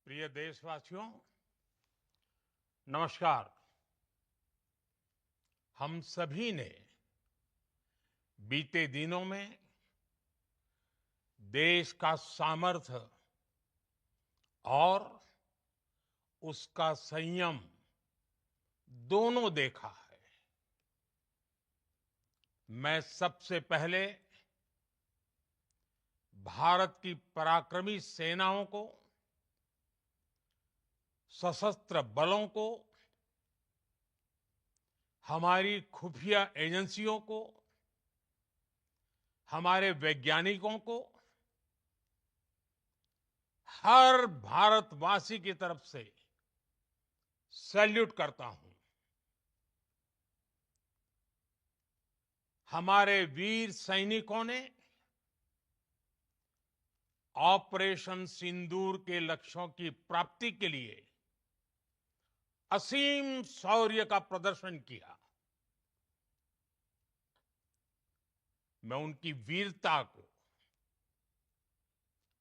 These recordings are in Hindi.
प्रिय देशवासियों, नमस्कार। हम सभी ने बीते दिनों में देश का सामर्थ्य और उसका संयम दोनों देखा है। मैं सबसे पहले भारत की पराक्रमी सेनाओं को, सशस्त्र बलों को, हमारी खुफिया एजेंसियों को, हमारे वैज्ञानिकों को, हर भारतवासी की तरफ से सैल्यूट करता हूं। हमारे वीर सैनिकों ने ऑपरेशन सिंदूर के लक्ष्यों की प्राप्ति के लिए असीम शौर्य का प्रदर्शन किया। मैं उनकी वीरता को,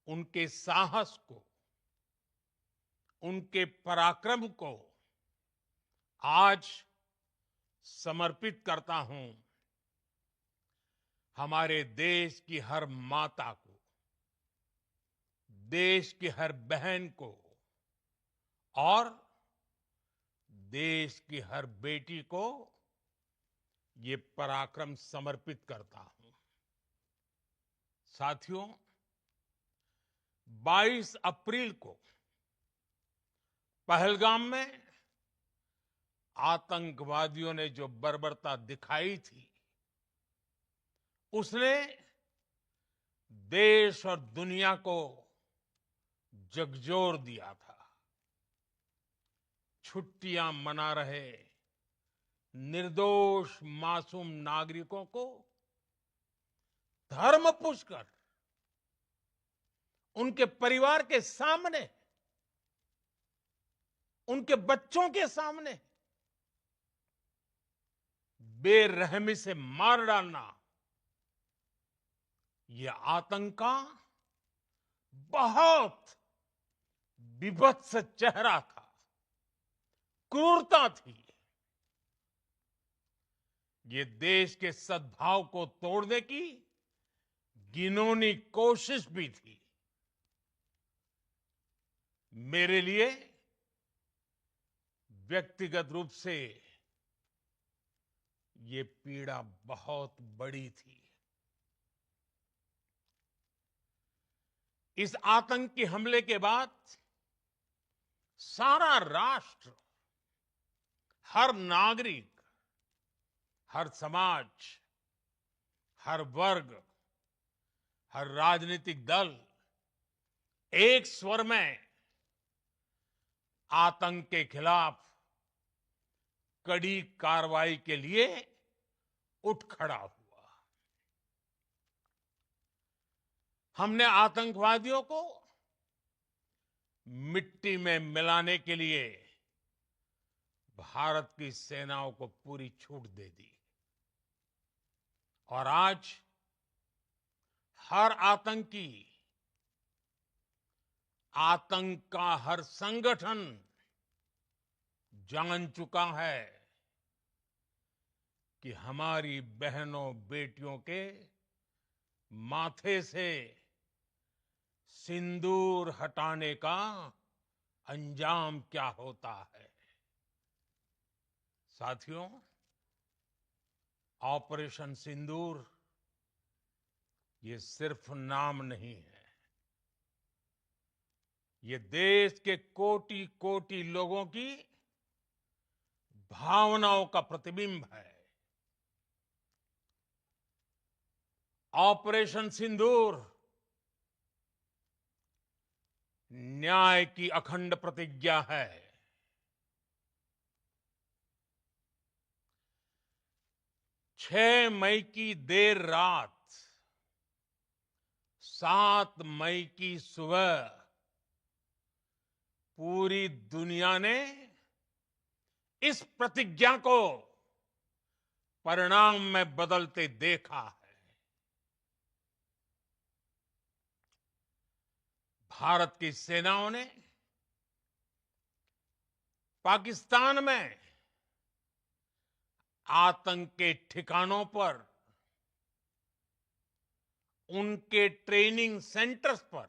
उनके साहस को, उनके पराक्रम को आज समर्पित करता हूं हमारे देश की हर माता को, देश की हर बहन को और देश की हर बेटी को ये पराक्रम समर्पित करता हूं। साथियों, 22 अप्रैल को पहलगाम में आतंकवादियों ने जो बर्बरता दिखाई थी, उसने देश और दुनिया को झकझोर दिया था। छुट्टियां मना रहे निर्दोष मासूम नागरिकों को धर्म पूछकर उनके परिवार के सामने, उनके बच्चों के सामने बेरहमी से मार डालना, यह आतंक का बहुत विभत्स चेहरा था, क्रूरता थी। ये देश के सद्भाव को तोड़ने की घिनौनी कोशिश भी थी। मेरे लिए व्यक्तिगत रूप से ये पीड़ा बहुत बड़ी थी। इस आतंकी हमले के बाद सारा राष्ट्र, हर नागरिक, हर समाज, हर वर्ग, हर राजनीतिक दल एक स्वर में आतंक के खिलाफ कड़ी कार्रवाई के लिए उठ खड़ा हुआ। हमने आतंकवादियों को मिट्टी में मिलाने के लिए भारत की सेनाओं को पूरी छूट दे दी और आज हर आतंकी, आतंक का हर संगठन जान चुका है कि हमारी बहनों बेटियों के माथे से सिंदूर हटाने का अंजाम क्या होता है। साथियों, ऑपरेशन सिंदूर ये सिर्फ नाम नहीं है, ये देश के कोटि कोटि लोगों की भावनाओं का प्रतिबिंब है। ऑपरेशन सिंदूर न्याय की अखंड प्रतिज्ञा है। 6 मई की देर रात, 7 मई की सुबह पूरी दुनिया ने इस प्रतिज्ञा को परिणाम में बदलते देखा है। भारत की सेनाओं ने पाकिस्तान में आतंक के ठिकानों पर, उनके ट्रेनिंग सेंटर्स पर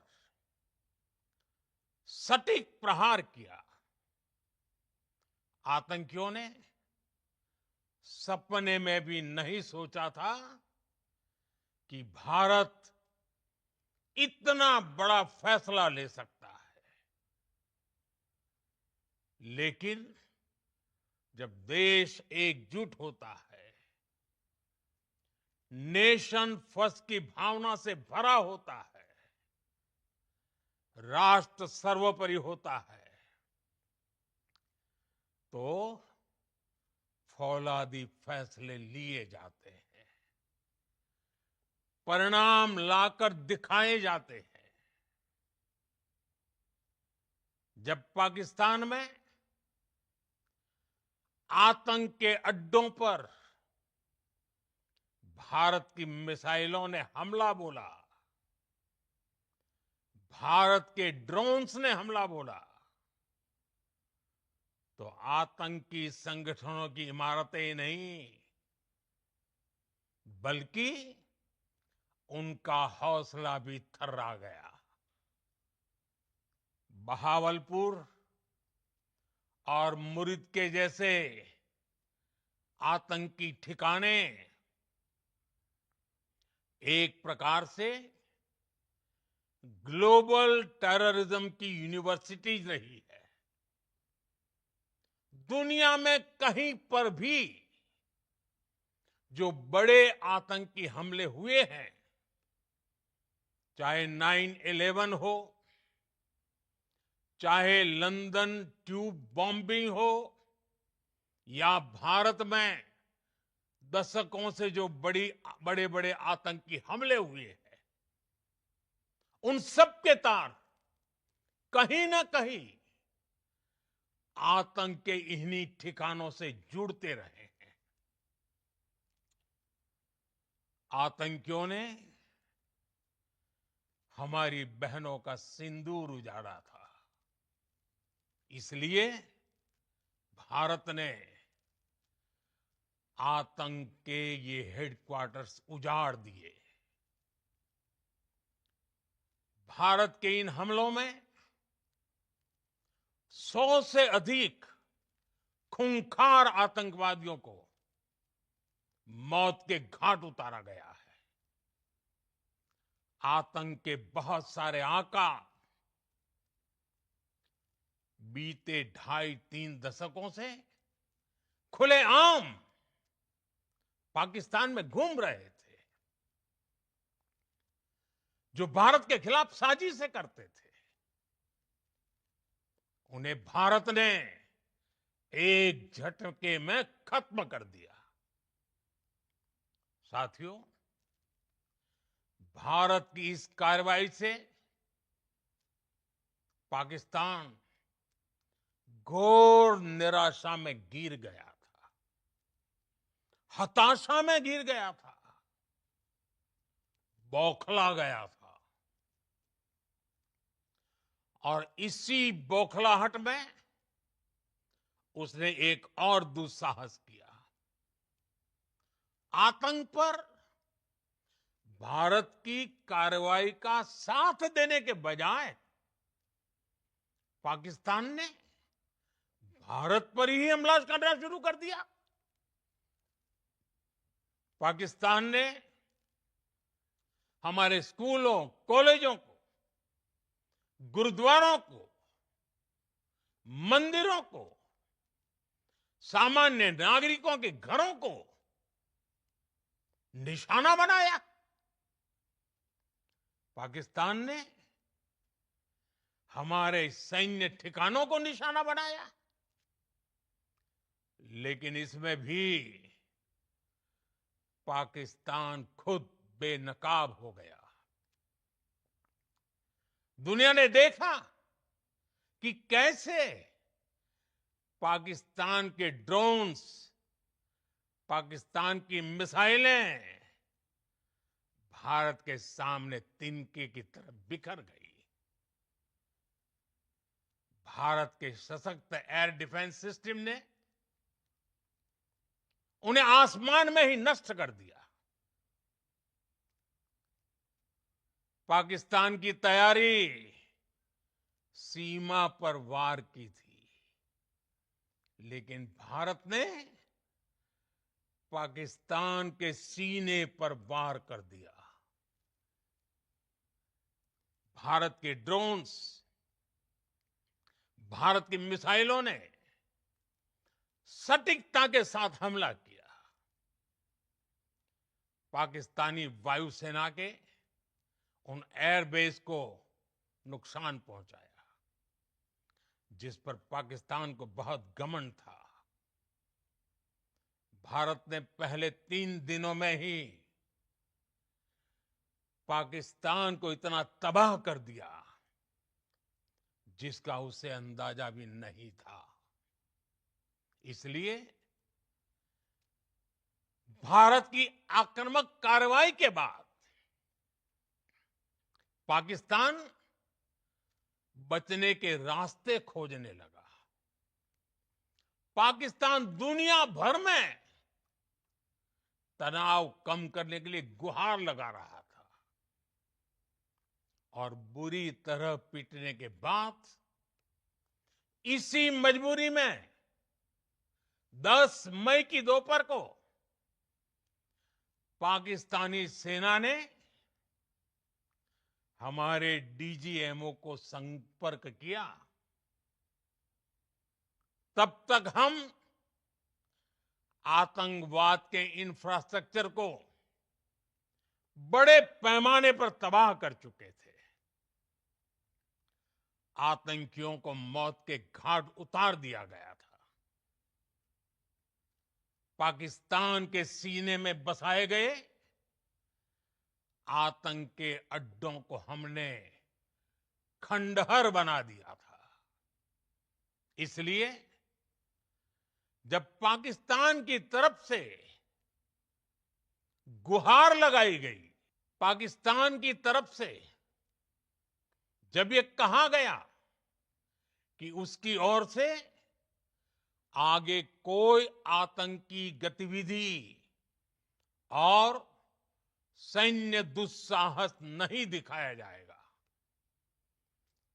सटीक प्रहार किया। आतंकियों ने सपने में भी नहीं सोचा था कि भारत इतना बड़ा फैसला ले सकता है। लेकिन जब देश एकजुट होता है, नेशन फर्स्ट की भावना से भरा होता है, राष्ट्र सर्वोपरि होता है, तो फौलादी फैसले लिए जाते हैं, परिणाम लाकर दिखाए जाते हैं। जब पाकिस्तान में आतंक के अड्डों पर भारत की मिसाइलों ने हमला बोला, भारत के ड्रोन्स ने हमला बोला, तो आतंकी संगठनों की इमारतें नहीं, बल्कि उनका हौसला भी थर्रा गया। बहावलपुर और मुरिद के जैसे आतंकी ठिकाने एक प्रकार से ग्लोबल टेररिज्म की यूनिवर्सिटीज रही है। दुनिया में कहीं पर भी जो बड़े आतंकी हमले हुए हैं, चाहे 9/11 हो, चाहे लंदन ट्यूब बॉम्बिंग हो, या भारत में दशकों से जो बड़े बड़े आतंकी हमले हुए हैं, उन सब के तार कहीं ना कहीं आतंक के इन्हीं ठिकानों से जुड़ते रहे हैं। आतंकियों ने हमारी बहनों का सिंदूर उजाड़ा था, इसलिए भारत ने आतंक के ये हेडक्वार्टर्स उजाड़ दिए। भारत के इन हमलों में 100 से अधिक खूंखार आतंकवादियों को मौत के घाट उतारा गया है। आतंक के बहुत सारे आका बीते 2.5-3 दशकों से खुलेआम पाकिस्तान में घूम रहे थे, जो भारत के खिलाफ साजिशें करते थे। उन्हें भारत ने एक झटके में खत्म कर दिया। साथियों, भारत की इस कार्रवाई से पाकिस्तान घोर निराशा में गिर गया था, हताशा में गिर गया था, बौखला गया था। और इसी बौखलाहट में उसने एक और दुस्साहस किया। आतंक पर भारत की कार्रवाई का साथ देने के बजाय पाकिस्तान ने भारत पर ही हमला करना शुरू कर दिया। पाकिस्तान ने हमारे स्कूलों, कॉलेजों को, गुरुद्वारों को, मंदिरों को, सामान्य नागरिकों के घरों को निशाना बनाया। पाकिस्तान ने हमारे सैन्य ठिकानों को निशाना बनाया। लेकिन इसमें भी पाकिस्तान खुद बेनकाब हो गया। दुनिया ने देखा कि कैसे पाकिस्तान के ड्रोन्स, पाकिस्तान की मिसाइलें भारत के सामने तिनके की तरह बिखर गई। भारत के सशक्त एयर डिफेंस सिस्टम ने उन्हें आसमान में ही नष्ट कर दिया। पाकिस्तान की तैयारी सीमा पर वार की थी, लेकिन भारत ने पाकिस्तान के सीने पर वार कर दिया। भारत के ड्रोन्स, भारत की मिसाइलों ने सटीकता के साथ हमला किया। पाकिस्तानी वायुसेना के उन एयरबेस को नुकसान पहुंचाया, जिस पर पाकिस्तान को बहुत घमंड था। भारत ने पहले 3 दिनों में ही पाकिस्तान को इतना तबाह कर दिया जिसका उसे अंदाजा भी नहीं था। इसलिए भारत की आक्रामक कार्रवाई के बाद पाकिस्तान बचने के रास्ते खोजने लगा। पाकिस्तान दुनिया भर में तनाव कम करने के लिए गुहार लगा रहा था और बुरी तरह पीटने के बाद इसी मजबूरी में 10 मई की दोपहर को पाकिस्तानी सेना ने हमारे डीजीएमओ को संपर्क किया। तब तक हम आतंकवाद के इंफ्रास्ट्रक्चर को बड़े पैमाने पर तबाह कर चुके थे। आतंकियों को मौत के घाट उतार दिया गया था। पाकिस्तान के सीने में बसाए गए आतंक के अड्डों को हमने खंडहर बना दिया था। इसलिए जब पाकिस्तान की तरफ से गुहार लगाई गई, पाकिस्तान की तरफ से जब ये कहा गया कि उसकी ओर से आगे कोई आतंकी गतिविधि और सैन्य दुस्साहस नहीं दिखाया जाएगा,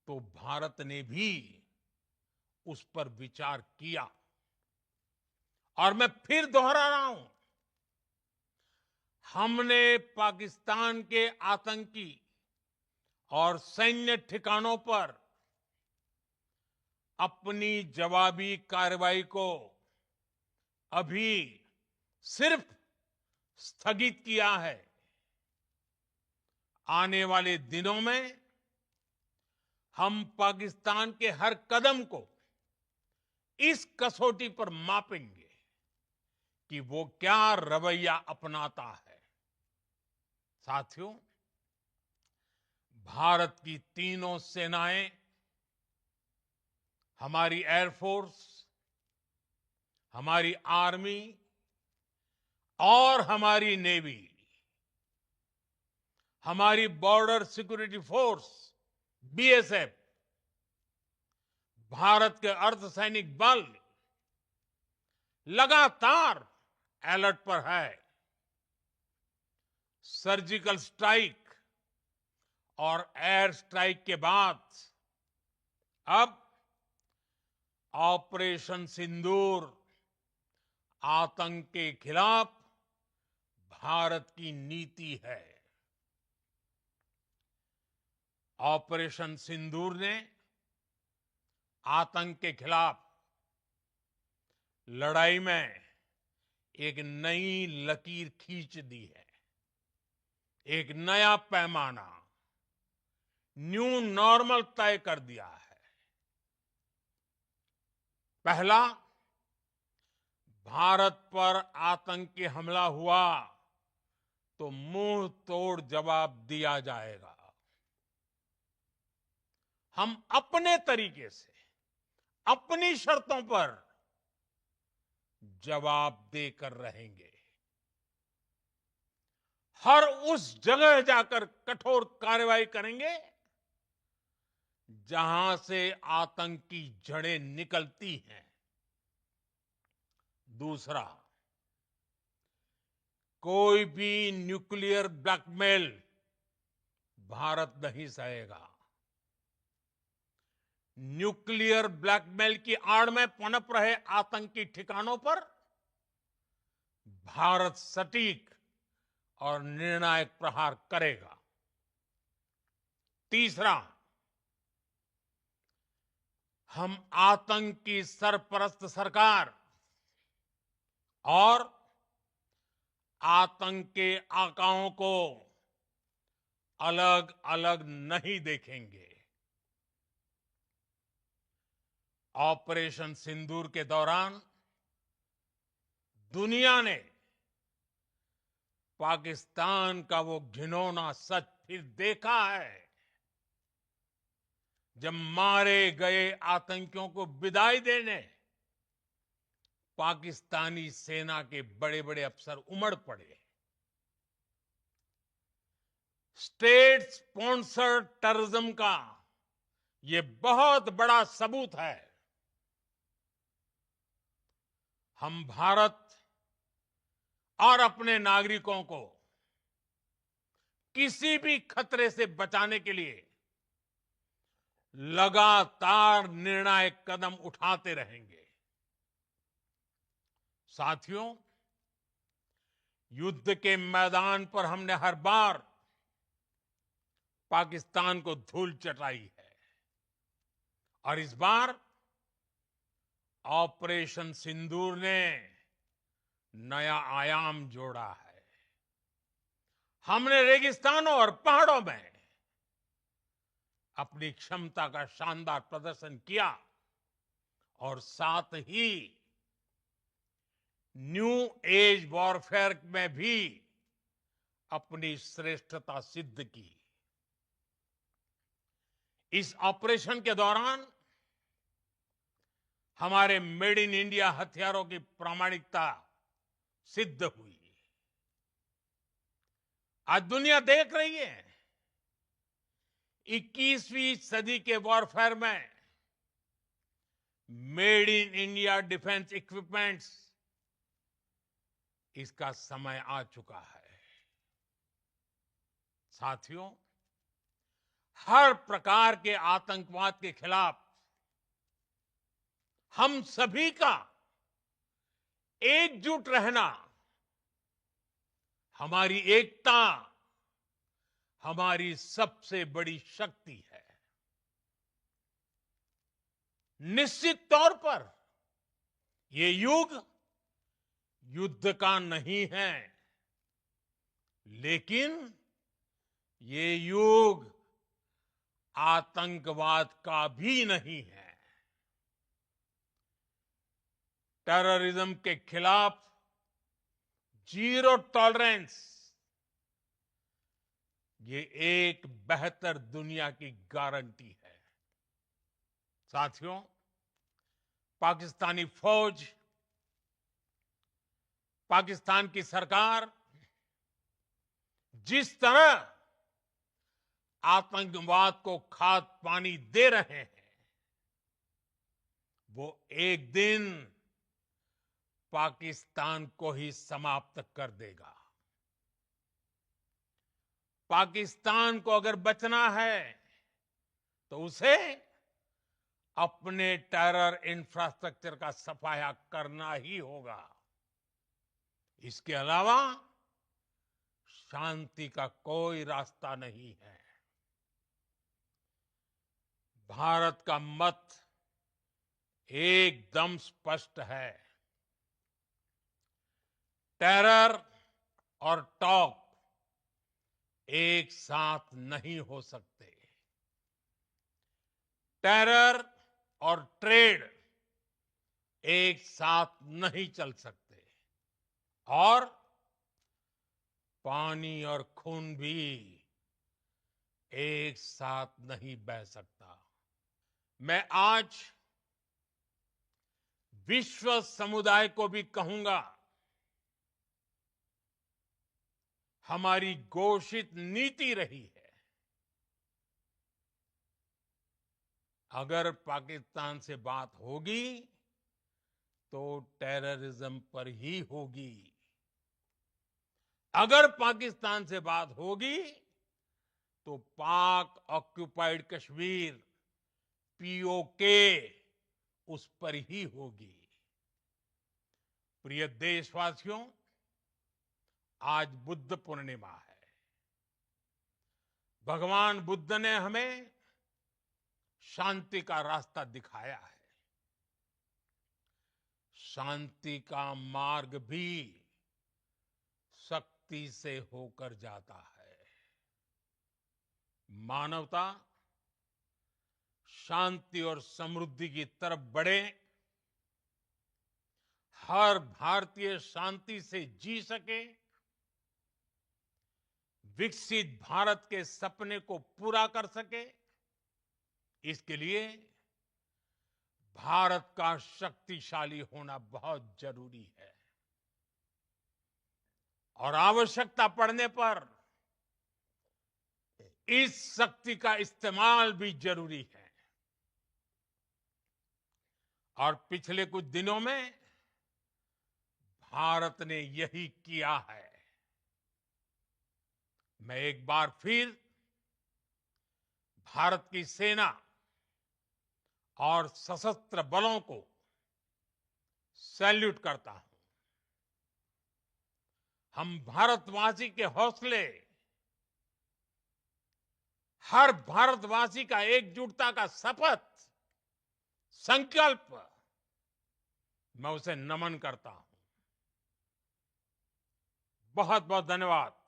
तो भारत ने भी उस पर विचार किया। और मैं फिर दोहरा रहा हूं, हमने पाकिस्तान के आतंकी और सैन्य ठिकानों पर अपनी जवाबी कार्रवाई को अभी सिर्फ स्थगित किया है। आने वाले दिनों में हम पाकिस्तान के हर कदम को इस कसौटी पर मापेंगे कि वो क्या रवैया अपनाता है। साथियों, भारत की तीनों सेनाएं, हमारी एयरफोर्स, हमारी आर्मी और हमारी नेवी, हमारी border security force BSF, Bharat के अर्धसैनिक बल लगातार अलर्ट पर है। सर्जिकल स्ट्राइक और एयर स्ट्राइक के बाद अब ऑपरेशन सिंदूर आतंक के खिलाफ भारत की नीति है। ऑपरेशन सिंदूर ने आतंक के खिलाफ लड़ाई में एक नई लकीर खींच दी है। एक नया पैमाना, न्यू नॉर्मल तय कर दिया है। पहला, भारत पर आतंकी हमला हुआ तो मुंह तोड़ जवाब दिया जाएगा। हम अपने तरीके से, अपनी शर्तों पर जवाब देकर रहेंगे। हर उस जगह जाकर कठोर कार्रवाई करेंगे जहां से आतंक की जड़ें निकलती हैं। दूसरा, कोई भी न्यूक्लियर ब्लैकमेल भारत नहीं सहेगा। न्यूक्लियर ब्लैकमेल की आड़ में पनप रहे आतंकी ठिकानों पर भारत सटीक और निर्णायक प्रहार करेगा। तीसरा, हम आतंक की सरपरस्त सरकार और आतंक के आकाओं को अलग अलग नहीं देखेंगे। ऑपरेशन सिंदूर के दौरान दुनिया ने पाकिस्तान का वो घिनौना सच फिर देखा है, जब मारे गए आतंकियों को विदाई देने पाकिस्तानी सेना के बड़े बड़े अफसर उमड़ पड़े। स्टेट स्पॉन्सर्ड टेररिज्म का ये बहुत बड़ा सबूत है। हम भारत और अपने नागरिकों को किसी भी खतरे से बचाने के लिए लगातार निर्णायक कदम उठाते रहेंगे। साथियों, युद्ध के मैदान पर हमने हर बार पाकिस्तान को धूल चटाई है और इस बार ऑपरेशन सिंदूर ने नया आयाम जोड़ा है। हमने रेगिस्तानों और पहाड़ों में अपनी क्षमता का शानदार प्रदर्शन किया और साथ ही न्यू एज वॉरफेयर में भी अपनी श्रेष्ठता सिद्ध की। इस ऑपरेशन के दौरान हमारे मेड इन इंडिया हथियारों की प्रामाणिकता सिद्ध हुई। आज दुनिया देख रही है 21वीं सदी के वॉरफेयर में made in India defence equipments, इसका समय आ चुका है। साथियों, हर प्रकार के आतंकवाद के खिलाफ हम सभी का एकजुट रहना, हमारी एकता हमारी सबसे बड़ी शक्ति है। निश्चित तौर पर ये युग युद्ध का नहीं है, लेकिन ये युग आतंकवाद का भी नहीं है। टेररिज्म के खिलाफ जीरो टॉलरेंस, ये एक बेहतर दुनिया की गारंटी है। साथियों, पाकिस्तानी फौज, पाकिस्तान की सरकार जिस तरह आतंकवाद को खाद पानी दे रहे हैं, वो एक दिन पाकिस्तान को ही समाप्त कर देगा। पाकिस्तान को अगर बचना है तो उसे अपने टेरर इंफ्रास्ट्रक्चर का सफाया करना ही होगा। इसके अलावा शांति का कोई रास्ता नहीं है। भारत का मत एकदम स्पष्ट है। टेरर और टॉप एक साथ नहीं हो सकते। टेरर और ट्रेड एक साथ नहीं चल सकते और पानी और खून भी एक साथ नहीं बह सकता। मैं आज विश्व समुदाय को भी कहूंगा, हमारी घोषित नीति रही है अगर पाकिस्तान से बात होगी तो टेररिज्म पर ही होगी। अगर पाकिस्तान से बात होगी तो पाक ऑक्युपाइड कश्मीर पीओके उस पर ही होगी। प्रिय देशवासियों, आज बुद्ध पूर्णिमा है। भगवान बुद्ध ने हमें शांति का रास्ता दिखाया है। शांति का मार्ग भी शक्ति से होकर जाता है। मानवता शांति और समृद्धि की तरफ बढ़े, हर भारतीय शांति से जी सके, विकसित भारत के सपने को पूरा कर सके, इसके लिए भारत का शक्तिशाली होना बहुत जरूरी है। और आवश्यकता पड़ने पर इस शक्ति का इस्तेमाल भी जरूरी है। और पिछले कुछ दिनों में भारत ने यही किया है। मैं एक बार फिर भारत की सेना और सशस्त्र बलों को सैल्यूट करता हूं। हम भारतवासी के हौसले, हर भारतवासी का एकजुटता का शपथ, संकल्प, मैं उसे नमन करता हूं। बहुत बहुत धन्यवाद।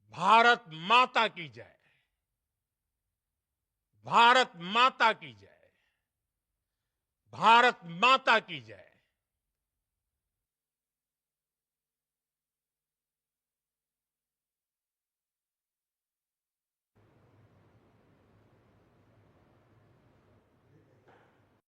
भारत माता की जय। भारत माता की जय। भारत माता की जय।